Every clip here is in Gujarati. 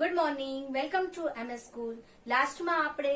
Good morning, welcome to MS school. લાસ્ટમાં આપણે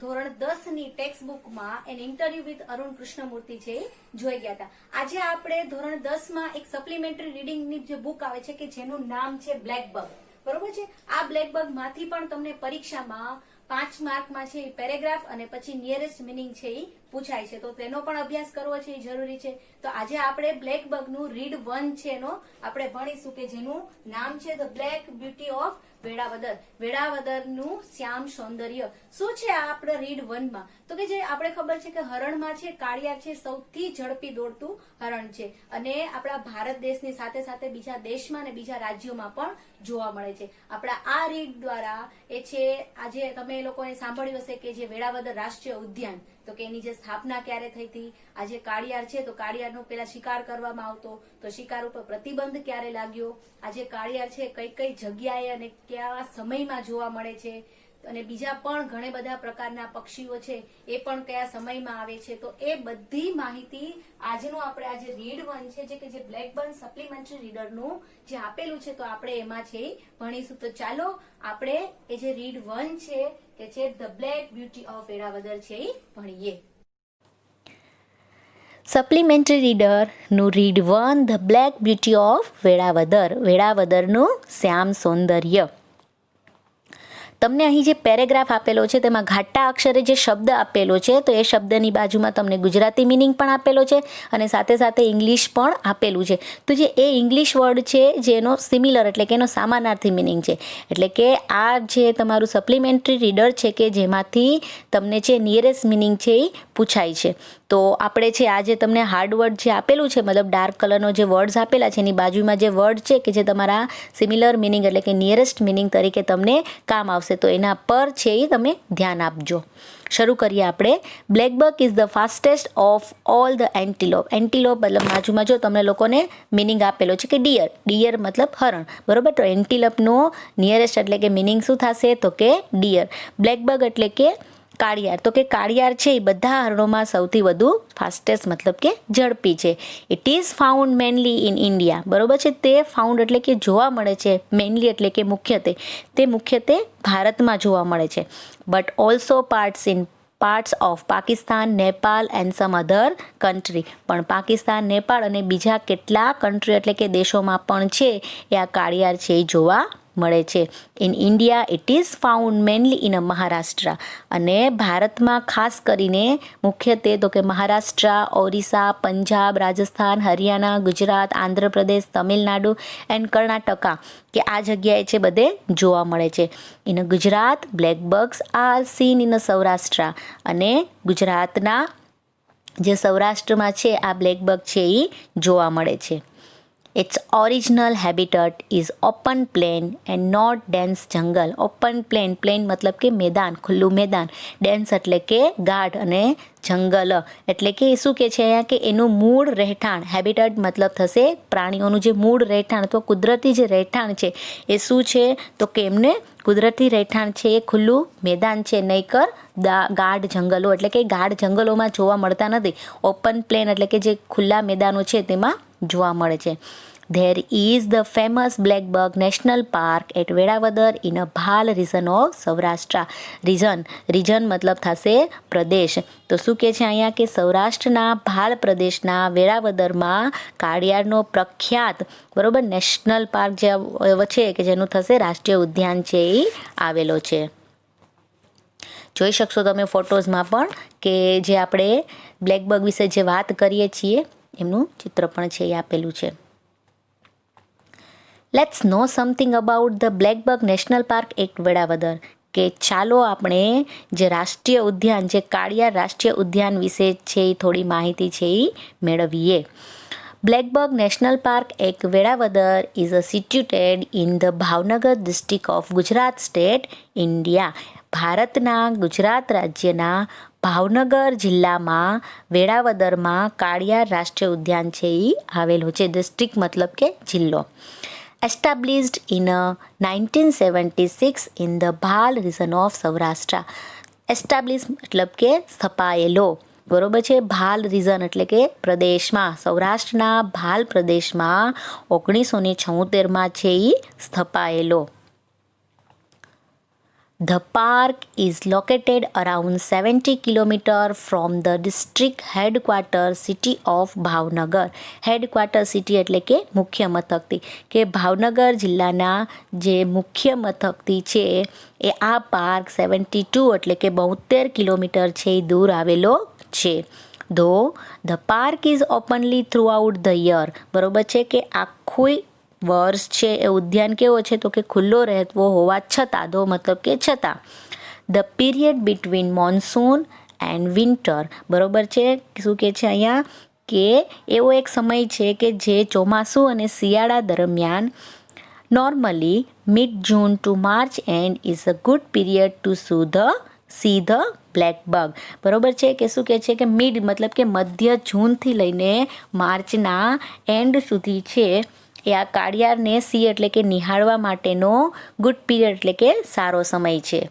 ધોરણ 10 ની ટેક્સ્ટ બુકમાં an interview with Arun Krishnamurthy છે જોઈ ગયા હતા. આજે આપણે ધોરણ 10 માં એક સપ્લિમેન્ટરી રીડિંગની જે બુક આવે છે કે જેનું નામ છે બ્લેક બગ. બરોબર છે. આ બ્લેક બગ માંથી પણ તમને પરીક્ષામાં 5 માર્કમાં છે એ પેરેગ્રાફ અને પછી નિયરેસ્ટ મિનિંગ છે એ પૂછાય છે, તો તેનો પણ અભ્યાસ કરવો છે એ જરૂરી છે. તો આજે આપણે બ્લેક બગ નું રીડ 1 છે એનો આપણે ભણીશું કે જેનું નામ છે the black beauty of Velavadar. વેળાવદરનું શ્યામ સૌંદર્ય. શું છે આ આપણે રીડ 1 માં? તો કે જે આપણે ખબર છે કે હરણમાં છે કાળિયાર છે સૌથી ઝડપી દોડતું હરણ છે અને આપણા ભારત દેશની સાથે સાથે બીજા દેશમાં અને બીજા રાજ્યોમાં પણ જોવા મળે છે. આપણા આ રીડ દ્વારા એ છે આજે તમે લોકોએ સાંભળ્યું હશે કે જે વેળાવદર રાષ્ટ્રીય ઉદ્યાન, તો કે એની જે સ્થાપના ક્યારે થઈ હતી, આજે કાળિયાર છે તો કાળિયારનો પેલા શિકાર કરવામાં આવતો, તો શિકાર ઉપર પ્રતિબંધ ક્યારે લાગ્યો, આજે કાળિયાર છે કઈ કઈ જગ્યાએ અને કયા સમયમાં જોવા મળે છે, અને બીજા પણ ઘણા બધા પ્રકારના પક્ષીઓ છે એ પણ કયા સમયમાં આવે છે. તો એ બધી માહિતી આજનું આપણે આજે રીડ 1 છે જે કે જે બ્લેક બગ સપ્લિમેન્ટરી રીડરનું જે આપેલું છે તો આપણે એમાં છે ભણીશું. તો ચાલો આપણે એ જે રીડ 1 છે કે છે the black beauty of Velavadar છે એ ભણીએ. સપ્લિમેન્ટરી રીડરનું read 1 the black beauty of Velavadar. વેળાવદરનું શ્યામ સૌંદર્ય. તમને અહીં જે પેરેગ્રાફ આપેલો છે તેમાં ઘાટા અક્ષરે જે શબ્દ આપેલો છે તો એ શબ્દની બાજુમાં તમને ગુજરાતી મિનિંગ પણ આપેલો છે અને સાથે સાથે ઇંગ્લિશ પણ આપેલું છે. તો જે એ ઇંગ્લિશ વર્ડ છે જેનો સિમિલર એટલે કે એનો સમાનાર્થી મિનિંગ છે, એટલે કે આ જે તમારું સપ્લિમેન્ટરી રીડર છે કે જેમાંથી તમને જે નિયરેસ્ટ મિનિંગ છે એ પૂછાય છે. તો આપણે છે આ જે તમને હાર્ડ વર્ડ જે આપેલું છે મતલબ ડાર્ક કલરનો જે વર્ડ્સ આપેલા છે એની બાજુમાં જે વર્ડ છે કે જે તમારા સિમિલર મિનિંગ એટલે કે નિયરેસ્ટ મિનિંગ તરીકે તમને કામ આવશે, તો એના પર છે એ તમે ધ્યાન આપજો. શરૂ કરીએ આપણે. Black bug is the fastest of all the antelope. Antelope મતલબ બાજુમાં જો તમને લોકોને મિનિંગ આપેલો છે કે ડિયર. ડિયર મતલબ હરણ, બરોબર. તો એન્ટીલોપનો નિયરેસ્ટ એટલે કે મિનિંગ શું થશે તો કે ડિયર. બ્લેક બગ એટલે કે કાળિયાર. તો કે કાળિયાર છે એ બધા હરણોમાં સૌથી વધુ ફાસ્ટેસ્ટ મતલબ કે ઝડપી છે. It is found mainly in India. બરોબર છે. તે ફાઉન્ડ એટલે કે જોવા મળે છે, મેનલી એટલે કે મુખ્યત્વે, તે મુખ્યત્વે ભારતમાં જોવા મળે છે. But also parts of Pakistan, Nepal and sum other country. પણ પાકિસ્તાન, નેપાળ અને બીજા કેટલાક કન્ટ્રી એટલે કે દેશોમાં પણ છે એ આ કાળિયાર છે એ જોવા મળે છે. In India it is found mainly in Maharashtra. અને ભારતમાં ખાસ કરીને મુખ્યત્વે તો કે મહારાષ્ટ્ર, ઓરિસ્સા, પંજાબ, રાજસ્થાન, હરિયાણા, ગુજરાત, આંધ્રપ્રદેશ, તમિલનાડુ એન્ડ કર્ણાટકા કે આ જગ્યાએ છે બધે જોવા મળે છે. In Gujarat black bugs are seen in Saurashtra. અને ગુજરાતના જે સૌરાષ્ટ્રમાં છે આ બ્લેક બગ છે એ જોવા મળે છે. Its original habitat is open plain and not dense jungle. Open plain, plain મતલબ કે મેદાન, ખુલ્લું મેદાન, dense એટલે કે ગાઢ અને જંગલ એટલે કે શું કે છે અહીંયા કે એનું મૂળ રહેઠાણ, હેબિટેટ મતલબ થશે પ્રાણીઓનું જે મૂળ રહેઠાણ અથવા કુદરતી જે રહેઠાણ છે એ શું છે તો કે એમને કુદરતી રહેઠાણ છે એ ખુલ્લું મેદાન છે, નહીંકર ગાઢ જંગલો એટલે કે ગાઢ જંગલોમાં જોવા મળતા નથી. ઓપન પ્લેન એટલે કે જે ખુલ્લા મેદાનો છે તેમાં જોવા મળે છે. There is the famous Black Bug National Park at Velavadar in a Bhal region of Saurashtra. Region મતલબ થશે પ્રદેશ. તો શું કે છે અહીંયા કે સૌરાષ્ટ્રના ભાલ પ્રદેશના વેળાવદરમાં કાળિયારનો પ્રખ્યાત બરોબર નેશનલ પાર્ક જે છે કે જેનું થશે રાષ્ટ્રીય ઉદ્યાન છે એ આવેલો છે. જોઈ શકશો તમે ફોટોઝમાં પણ કે જે આપણે બ્લેક બગ વિશે જે વાત કરીએ છીએ એમનું ચિત્ર પણ છે એ આપેલું છે. Let's know something about the black buck national park at Velavadar. કે ચાલો આપણે જે રાષ્ટ્રીય ઉદ્યાન જે કાળિયાર રાષ્ટ્રીય ઉદ્યાન વિશે છે એ થોડી માહિતી છે એ મેળવીએ. બ્લેક બગ નેશનલ પાર્ક એક Velavadar is a situated in the Bhavnagar district of Gujarat state India. ભારતના ગુજરાત રાજ્યના ભાવનગર જિલ્લામાં વેળાવદરમાં કાળિયાર રાષ્ટ્રીય ઉદ્યાન છે એ આવેલો છે. ડિસ્ટ્રિક્ટ મતલબ કે જિલ્લો. Established in 1976 in the Bhal region of Saurashtra. Establish મતલબ કે સ્થપાયેલો, બરોબર છે. ભાલ રીઝન એટલે કે પ્રદેશમાં, સૌરાષ્ટ્રના ભાલ પ્રદેશમાં 1976માં છે એ સ્થપાયેલો. The park is located around 70 kilometers from the district headquarters city of Bhavnagar. Headquarter city એટલે કે મુખ્ય મથકથી, કે ભાવનગર જિલ્લાના જે મુખ્ય મથકથી છે એ આ પાર્ક 72 એટલે કે 72 કિલોમીટર છે એ દૂર આવેલો છે. ધો the park is openly through out the year. બરોબર છે કે આખું વર્ષ છે એ ઉદ્યાન કેવો છે તો કે ખુલ્લો રહેતો હોવા છતાં, ધો મતલબ કે છતાં. The period between monsoon and winter. બરોબર છે, શું કહે છે અહીંયા કે એવો એક સમય છે કે જે ચોમાસું અને શિયાળા દરમિયાન normally mid June to March and is a good period to see the black buck. બરોબર છે કે શું કહે છે કે મિડ મતલબ કે મધ્ય જૂનથી લઈને માર્ચના એન્ડ સુધી છે એ આ કાળિયારને સી એટલે કે નિહાળવા માટેનો ગુડ પીરિયડ એટલે કે સારો સમય છે.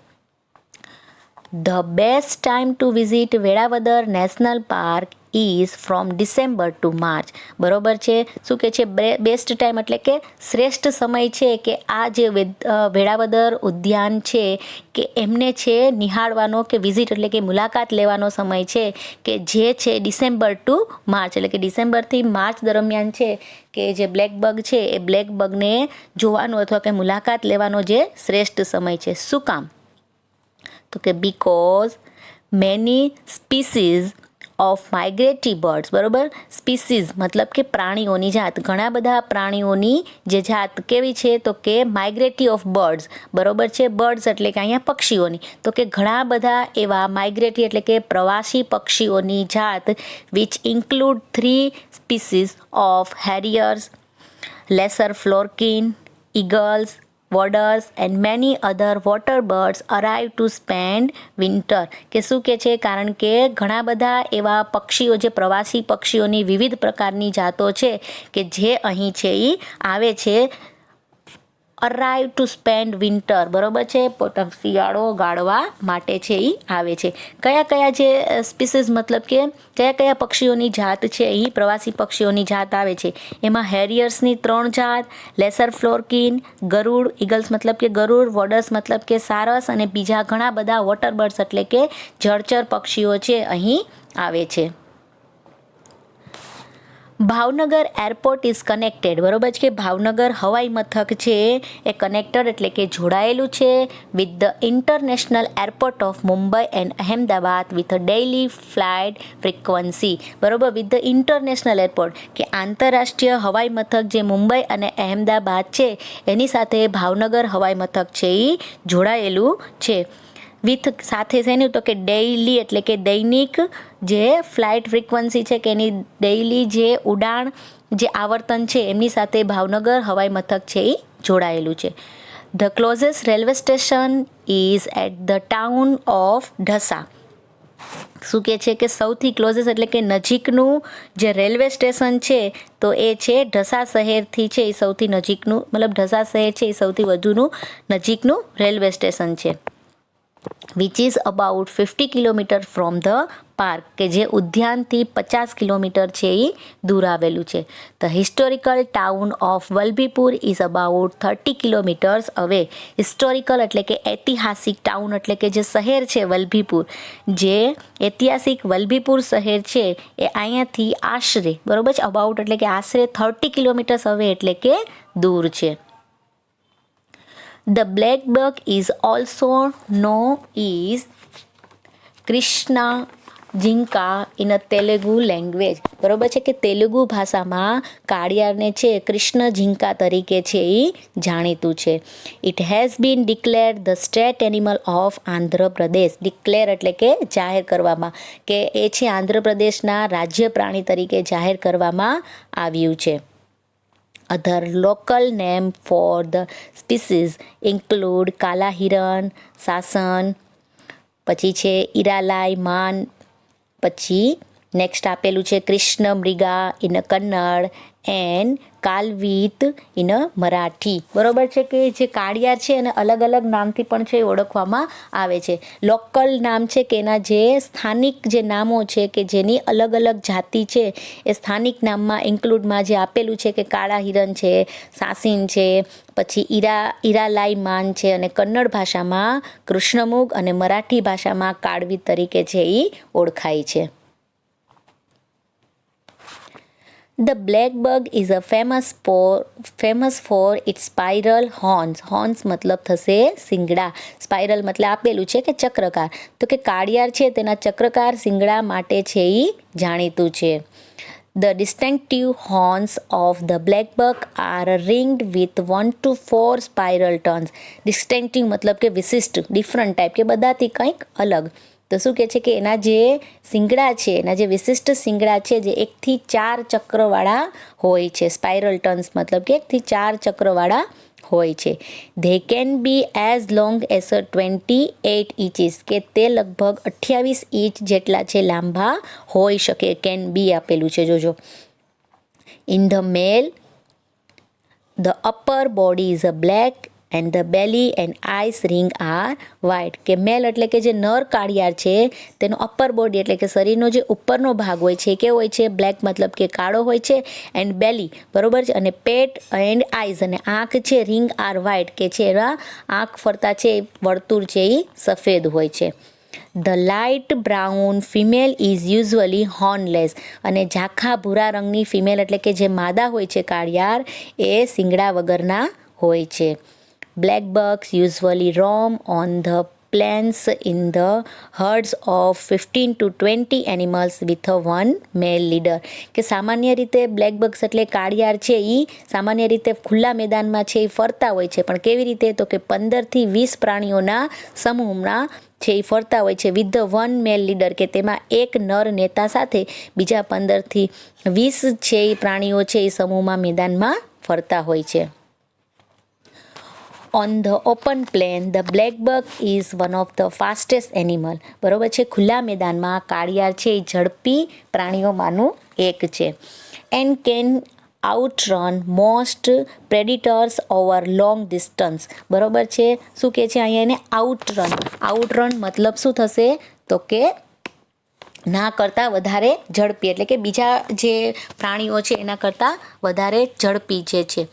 The best time to visit Velavadar national park is from December to March. બરોબર છે, શું કહે છે બેસ્ટ ટાઈમ એટલે કે શ્રેષ્ઠ સમય છે કે આ જે વેળાવદર ઉદ્યાન છે કે એમને છે નિહાળવાનો કે વિઝિટ એટલે કે મુલાકાત લેવાનો સમય છે કે જે છે ડિસેમ્બર ટુ માર્ચ એટલે કે ડિસેમ્બરથી માર્ચ દરમિયાન છે કે જે બ્લેક બગ છે એ બ્લેક બગને જોવાનો અથવા કે મુલાકાત લેવાનો જે શ્રેષ્ઠ સમય છે. શું કામ તો કે because many species of migratory birds. બરોબર, સ્પીસીઝ મતલબ કે પ્રાણીઓની જાત, ઘણા બધા પ્રાણીઓની જે જાત કેવી છે તો કે માઇગ્રેટરી ઓફ બર્ડ્સ. બરોબર છે, બર્ડ્સ એટલે કે અહીંયા પક્ષીઓની, તો કે ઘણા બધા એવા માઇગ્રેટરી એટલે કે પ્રવાસી પક્ષીઓની જાત which include 3 species of harriers, lesser florican, eagles, waders and many other water birds arrive to spend winter. કે શું કે છે કારણ કે ઘણા બધા એવા પક્ષીઓ જે પ્રવાસી પક્ષીઓની વિવિધ પ્રકારની જાતો છે કે જે અહીં છે એ આવે છે અરાઇવ ટુ સ્પેન્ડ વિન્ટર. બરોબર છે, શિયાળો ગાળવા માટે છે એ આવે છે. કયા કયા જે સ્પીસીસ મતલબ કે કયા કયા પક્ષીઓની જાત છે અહીં પ્રવાસી પક્ષીઓની જાત આવે છે એમાં હેરિયર્સની 3 જાત, લેસર ફ્લોરકીન, ગરુડ, ઈગલ્સ મતલબ કે ગરુડ, વોડર્સ મતલબ કે સારસ અને બીજા ઘણા બધા વોટર બર્ડ્સ એટલે કે જળચર પક્ષીઓ છે અહીં આવે છે. Bhavnagar airport is connected. બરોબર છે કે ભાવનગર હવાઈ મથક છે એ કનેક્ટેડ એટલે કે જોડાયેલું છે with the international airport of Mumbai and Ahmedabad with a daily flight frequency. બરોબર, વિથ ધ ઇન્ટરનેશનલ એરપોર્ટ કે આંતરરાષ્ટ્રીય હવાઈ મથક જે મુંબઈ અને અહેમદાબાદ છે એની સાથે ભાવનગર હવાઈ મથક છે એ જોડાયેલું છે. વિથ સાથે શેનું તો કે ડેઇલી એટલે કે દૈનિક જે ફ્લાઇટ ફ્રિકવન્સી છે કે એની ડેઇલી જે ઉડાણ જે આવર્તન છે એમની સાથે ભાવનગર હવાઈ મથક છે એ જોડાયેલું છે. The closest railway station is at the town of Dhasa. શું કહે છે કે સૌથી ક્લોઝેસ્ટ એટલે કે નજીકનું જે રેલવે સ્ટેશન છે તો એ છે ઢસા શહેરથી છે એ સૌથી નજીકનું મતલબ ઢસા શહેર છે એ સૌથી વધુનું નજીકનું રેલવે સ્ટેશન છે. Which is about 50 kilometre from the park કે જે ઉદ્યાનથી 50 કિલોમીટર છે એ દૂર આવેલું છે. The historical town of Vallabhipur is about 30 kilometres અવે. હિસ્ટોરિકલ એટલે કે ઐતિહાસિક, ટાઉન એટલે કે જે શહેર છે વલભીપુર, જે ઐતિહાસિક વલભીપુર શહેર છે એ અહીંયાથી આશરે, બરોબર છે, અબાઉટ એટલે કે આશરે 30 કિલોમીટર્સ અવે એટલે કે દૂર છે. The black bug is also known as Krishna Jinka in a Telugu language. બરોબર છે કે તેલુગુ ભાષામાં કાળિયારને છે કૃષ્ણ ઝીંકા તરીકે છે એ જાણીતું છે. It has been declared the state animal of Andhra Pradesh. Declare એટલે કે જાહેર કરવામાં, કે એ છે આંધ્રપ્રદેશના રાજ્ય પ્રાણી તરીકે જાહેર કરવામાં આવ્યું છે. Other local name for the species include કાલા હિરણ, સાસન, પછી છે ઈરાલાઈ માન, પછી નેક્સ્ટ આપેલું છે Krishna Mriga in Kannada and Kalvit in Marathi. બરોબર છે કે જે કાળિયાર છે એને અલગ અલગ નામથી પણ છે ઓળખવામાં આવે છે. લોકલ નામ છે કે એના જે સ્થાનિક જે નામો છે કે જેની અલગ અલગ જાતિ છે એ સ્થાનિક નામમાં ઇન્ક્લુડમાં જે આપેલું છે કે કાળા હિરણ છે, સાસીન છે, પછી ઈરાલાઈ માન છે, અને કન્નડ ભાષામાં કૃષ્ણમુગ અને મરાઠી ભાષામાં કાળવી તરીકે છે એ ઓળખાય છે. The black bug is a famous for its spiral horns. Horns મતલબ થશે શિંગડા. સ્પાઇરલ મતલબ આપેલું છે કે ચક્રકાર. તો કે કાળિયાર છે તેના ચક્રકાર શિંગડા માટે છે એ જાણીતું છે. The distinctive horns of the black bug are ringed with 1 to 4 spiral turns. Distinctive મતલબ કે વિશિષ્ટ, ડિફરન્ટ ટાઈપ, કે બધાથી કંઈક અલગ. તો શું કહે છે કે એના જે શિંગડા છે, એના જે વિશિષ્ટ શિંગડા છે જે 1 થી 4 ચક્રવાળા હોય છે. સ્પાઇરલ ટર્ન્સ મતલબ કે 1 થી 4 ચક્રવાળા હોય છે. They can be as long as 28 ઇંચીસ, કે તે લગભગ 28 ઇંચ જેટલા છે લાંબા હોઈ શકે. કેન બી આપેલું છે, જોજો. In the male the upper body is a black and the belly and eyes ring are white. કે મેલ એટલે કે જે નર કાળિયાર છે તેનો અપર બોડી એટલે કે શરીરનો જે ઉપરનો ભાગ હોય છે કેવો હોય છે? બ્લેક મતલબ કે કાળો હોય છે. એન્ડ બેલી, બરોબર છે, અને પેટ એન્ડ આઈઝ અને આંખ છે રિંગ આર વ્હાઇટ, કે છે એના આંખ ફરતા છે વર્તુળ છે એ સફેદ હોય છે. The light brown female is usually hornless. અને ઝાંખા ભૂરા રંગની ફિમેલ એટલે કે જે માદા હોય છે કાળિયાર એ શિંગડા વગરના હોય છે. Black bugs usually roam on the plains in the herds of 15 to 20 animals with a one male leader. કે સામાન્ય રીતે બ્લેક બગ્સ એટલે કાળિયાર છે એ સામાન્ય રીતે ખુલ્લા મેદાનમાં છે એ ફરતા હોય છે. પણ કેવી રીતે? તો કે 15 થી 20 પ્રાણીઓના સમૂહમાં છે એ ફરતા હોય છે. With the one male leader, કે તેમાં એક નર નેતા સાથે બીજા 15 થી 20 છે એ પ્રાણીઓ છે એ સમૂહમાં મેદાનમાં ફરતા હોય છે. On the open plain, the black bug is one of the fastest animal. બરોબર છે. ખુલ્લા મેદાનમાં કાળિયાર છે એ ઝડપી પ્રાણીઓમાંનું એક છે. And can outrun most predators over long distance. બરોબર છે. શું કહે છે અહીંયા એને? આઉટરન. આઉટરન મતલબ શું થશે? તો કે ના કરતાં વધારે ઝડપી, એટલે કે બીજા જે પ્રાણીઓ છે એના કરતાં વધારે ઝડપી જે છે.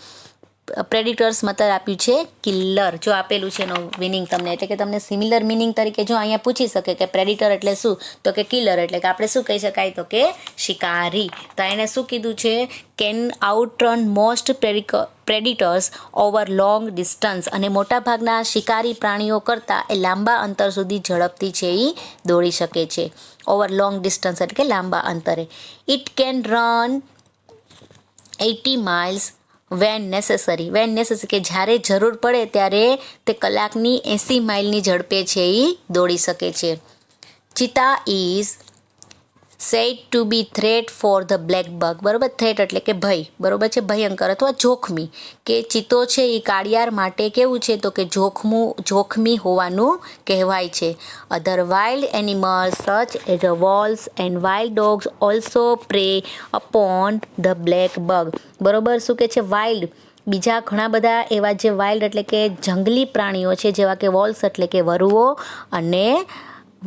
પ્રેડિટર્સ મતલબ આપ્યું છે કિલ્લર. જો આપેલું છે એનો મિનિંગ તમને, એટલે કે તમને સિમિલર મિનિંગ તરીકે જો અહીંયા પૂછી શકે કે પ્રેડિટર એટલે શું, તો કે કિલર, એટલે કે આપણે શું કહી શકાય? તો કે શિકારી. તો એને શું કીધું છે? Can outrun most predators over long distance. અને મોટાભાગના શિકારી પ્રાણીઓ કરતાં એ લાંબા અંતર સુધી ઝડપથી છે એ દોડી શકે છે. ઓવર લોંગ ડિસ્ટન્સ એટલે કે લાંબા અંતરે. It can run 80 miles when necessary. When necessary કે જ્યારે જરૂર પડે ત્યારે તે કલાકની 80 માઇલની ઝડપે છે એ દોડી શકે છે. Cheetah is said to be threat for the black buck. બરોબર, થ્રેટ એટલે કે ભય, બરોબર છે, ભયંકર અથવા જોખમી. કે ચિત્તો છે એ કાળિયાર માટે કેવું છે? તો કે જોખમી હોવાનું કહેવાય છે. Other wild animals such as a wolves and wild dogs also prey upon the black buck. બરોબર, શું કે છે? વાઇલ્ડ, બીજા ઘણા બધા એવા જે વાઇલ્ડ એટલે કે જંગલી પ્રાણીઓ છે જેવા કે વોલ્સ એટલે કે વરુઓ અને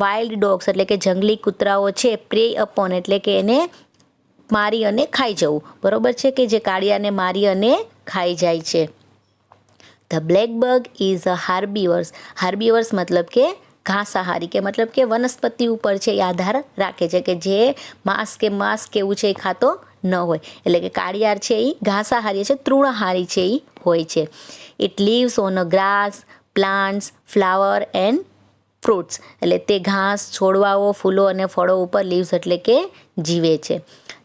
વાઇલ્ડ ડોગ્સ એટલે કે જંગલી કૂતરાઓ છે. પ્રે અપોન એટલે કે એને મારી અને ખાઈ જવું. બરોબર છે, કે જે કાળિયાને મારી અને ખાઈ જાય છે. The black bug is a herbivores. Herbivores મતલબ કે ઘાસાહારી, કે મતલબ કે વનસ્પતિ ઉપર છે એ આધાર રાખે છે, કે જે માંસ કેવું છે એ ખાતો ન હોય. એટલે કે કાળિયાર છે એ ઘાસાહારી છે, તૃણહારી છે એ હોય છે. It leaves on a grass, plants, flower and fruits. એટલે તે ઘાસ, છોડવાઓ, ફૂલો અને ફળો ઉપર લીવ્સ એટલે કે જીવે છે.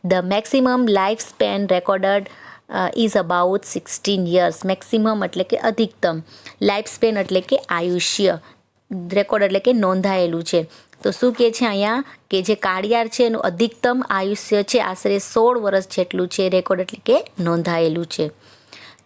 The maximum life span recorded is about 16 years. Maximum એટલે કે અધિકતમ, લાઈફ સ્પેન એટલે કે આયુષ્ય, રેકોર્ડ એટલે કે નોંધાયેલું છે. તો શું કહે છે અહીંયા? કે જે કાળિયાર છે એનું અધિકતમ આયુષ્ય છે આશરે 16 વર્ષ જેટલું છે. રેકોર્ડ એટલે કે નોંધાયેલું છે.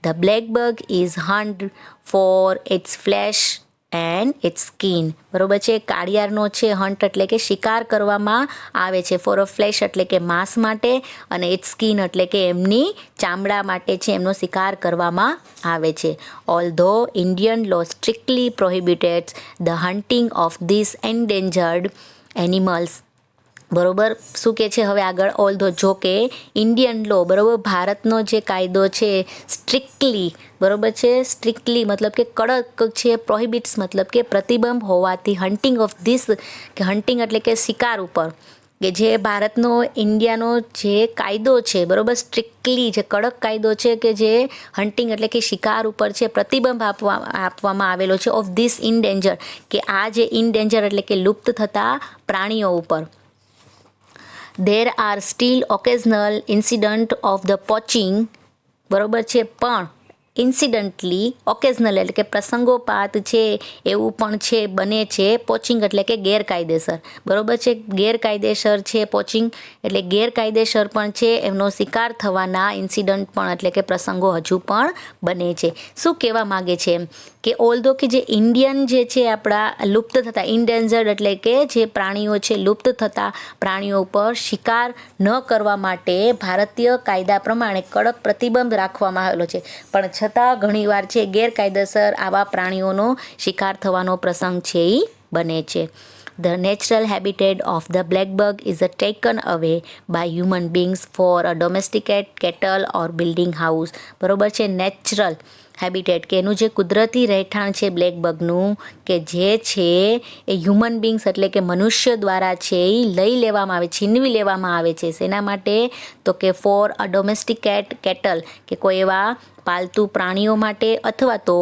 The black bug is hunt for its flesh and its skin. બરોબર છે. કાળિયારનો છે હન્ટ એટલે કે શિકાર કરવામાં આવે છે. ફોર અ ફ્લેશ એટલે કે માંસ માટે, અને ઇટ્સ સ્કિન એટલે કે એમની ચામડા માટે છે એમનો શિકાર કરવામાં આવે છે. Although Indian law strictly prohibiteds the hunting of this endangered animals. બરોબર, શું કે છે હવે આગળ? ઓલ્ધો, જો કે ઇન્ડિયન લો, બરોબર, ભારતનો જે કાયદો છે સ્ટ્રિક્ટલી, બરોબર છે, સ્ટ્રિક્ટલી મતલબ કે કડક છે, પ્રોહિબિટ્સ મતલબ કે પ્રતિબંધ હોવાથી હન્ટિંગ ઓફ ધીસ, કે હન્ટિંગ એટલે કે શિકાર ઉપર, કે જે ભારતનો ઇન્ડિયાનો જે કાયદો છે, બરોબર, સ્ટ્રિક્ટલી જે કડક કાયદો છે કે જે હન્ટિંગ એટલે કે શિકાર ઉપર છે પ્રતિબંધ આપવામાં આવેલો છે ઓફ ધીસ ઇનડેન્જર, કે આ જે ઇનડેન્જર એટલે કે લુપ્ત થતા પ્રાણીઓ ઉપર. There are still occasional incident of the poaching, બરોબર છે, પણ ઇન્સિડન્ટલી ઓકેઝનલ એટલે કે પ્રસંગોપાત છે એવું પણ છે, બને છે. પોચિંગ એટલે કે ગેરકાયદેસર, બરોબર છે, ગેરકાયદેસર છે પોચિંગ એટલે ગેરકાયદેસર પણ છે, એમનો શિકાર થવાના ઇન્સિડન્ટ પણ એટલે કે પ્રસંગો હજુ પણ બને છે. શું કહેવા માગે છે કે ઓલ્ધો કે જે ઇન્ડિયન જે છે આપણા લુપ્ત થતા ઇન્ડેન્જર્ડ એટલે કે જે પ્રાણીઓ છે લુપ્ત થતા પ્રાણીઓ ઉપર શિકાર ન કરવા માટે ભારતીય કાયદા પ્રમાણે કડક પ્રતિબંધ રાખવામાં આવેલો છે, પણ છતાં ઘણીવાર છે ગેરકાયદેસર આવા પ્રાણીઓનો શિકાર થવાનો પ્રસંગ છે એ બને છે. The natural habitat of the black bug is taken away by human beings for a domesticated cattle or building house. બરોબર છે. નેચરલ હેબિટેટ કે એનું જે કુદરતી રહેઠાણ છે બ્લેક બગનું, કે જે છે એ હ્યુમન બિંગ્સ એટલે કે મનુષ્ય દ્વારા છે એ લઈ લેવામાં આવે, છીનવી લેવામાં આવે છે. શેના માટે? તો કે ફોર અ ડોમેસ્ટિકેટ કેટલ, કે કોઈ એવા પાલતુ પ્રાણીઓ માટે, અથવા તો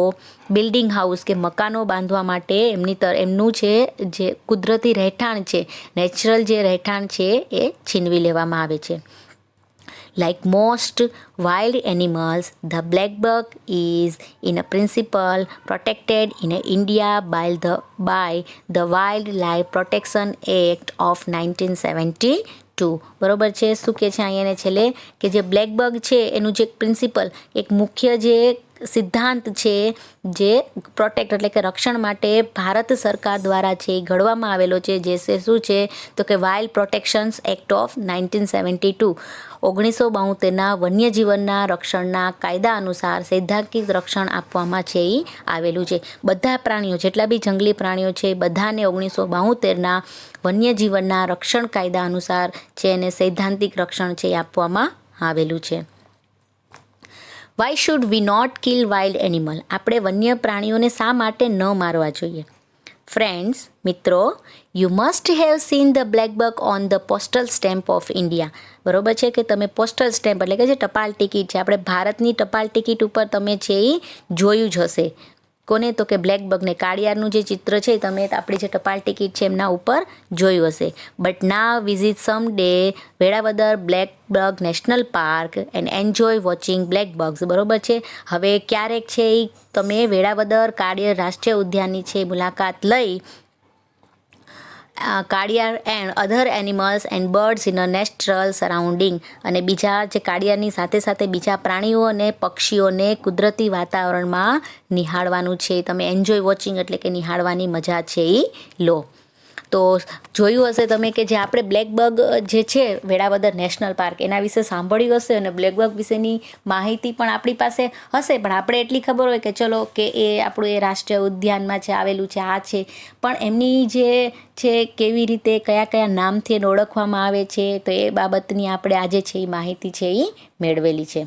બિલ્ડિંગ હાઉસ કે મકાનો બાંધવા માટે એમનું છે જે કુદરતી રહેઠાણ છે, નેચરલ જે રહેઠાણ છે એ છીનવી લેવામાં આવે છે. Like most wild animals, the black bug is in a principle protected in India by the Wildlife Protection Act of 1972. બરોબર છે. શું કે છે અહીંયા છેલ્લે કે જે બ્લેક બગ છે એનું જે પ્રિન્સિપલ, એક મુખ્ય જે સિદ્ધાંત છે જે પ્રોટેક્ટ એટલે કે રક્ષણ માટે ભારત સરકાર દ્વારા છે એ ઘડવામાં આવેલો છે, જે શું છે તો કે વાઇલ્ડ પ્રોટેક્શન્સ એક્ટ ઓફ 1972, 1972ના વન્યજીવનના રક્ષણના કાયદા અનુસાર સૈદ્ધાંતિક રક્ષણ આપવામાં છે એ આવેલું છે. બધા પ્રાણીઓ, જેટલા બી જંગલી પ્રાણીઓ છે બધાને 1972ના વન્યજીવનના રક્ષણ કાયદા અનુસાર છે એને સૈદ્ધાંતિક રક્ષણ છે એ આપવામાં આવેલું છે. Why should we not kill wild animal? આપણે વન્ય પ્રાણીઓને શા માટે ન મારવા જોઈએ? ફ્રેન્ડ્સ, મિત્રો, you must have seen the black bug on the postal stamp of India. બરોબર છે કે તમે પોસ્ટલ સ્ટેમ્પ એટલે કે જે ટપાલ ટિકિટ છે, આપણે ભારતની ટપાલ ટિકિટ ઉપર તમે છે એ જોયું જ હશે. કોને? તો કે બ્લેક બગને. કાળિયારનું જે ચિત્ર છે તમે આપણી જે ટપાલ ટિકિટ છે એમના ઉપર જોયું હશે. બટ ના visit some day Velavadar black buck national park and enjoy watching black bugs. બરોબર છે. હવે ક્યારેક છે એ તમે વેળાવદર કાળિયાર રાષ્ટ્રીય ઉદ્યાનની છે મુલાકાત લઈ કાળિયાર and other animals and birds in a natural surrounding, અને બીજા જે કાળિયારની સાથે સાથે બીજા પ્રાણીઓ અને પક્ષીઓને કુદરતી વાતાવરણમાં નિહાળવાનું છે. તમે એન્જોય વોચિંગ એટલે કે નિહાળવાની મજા છે એ લો. તો જોયું હશે તમે કે જે આપણે બ્લેક બગ જે છે વેળાવદર નેશનલ પાર્ક એના વિશે સાંભળ્યું હશે, અને બ્લેક બગ વિશેની માહિતી પણ આપણી પાસે હશે, પણ આપણે એટલી ખબર હોય કે ચલો કે એ આપણું એ રાષ્ટ્રીય ઉદ્યાનમાં છે આવેલું છે, આ છે, પણ એમની જે છે કેવી રીતે કયા કયા નામથી એને ઓળખવામાં આવે છે તો એ બાબતની આપણે આજે છે એ માહિતી છે એ મેળવેલી છે.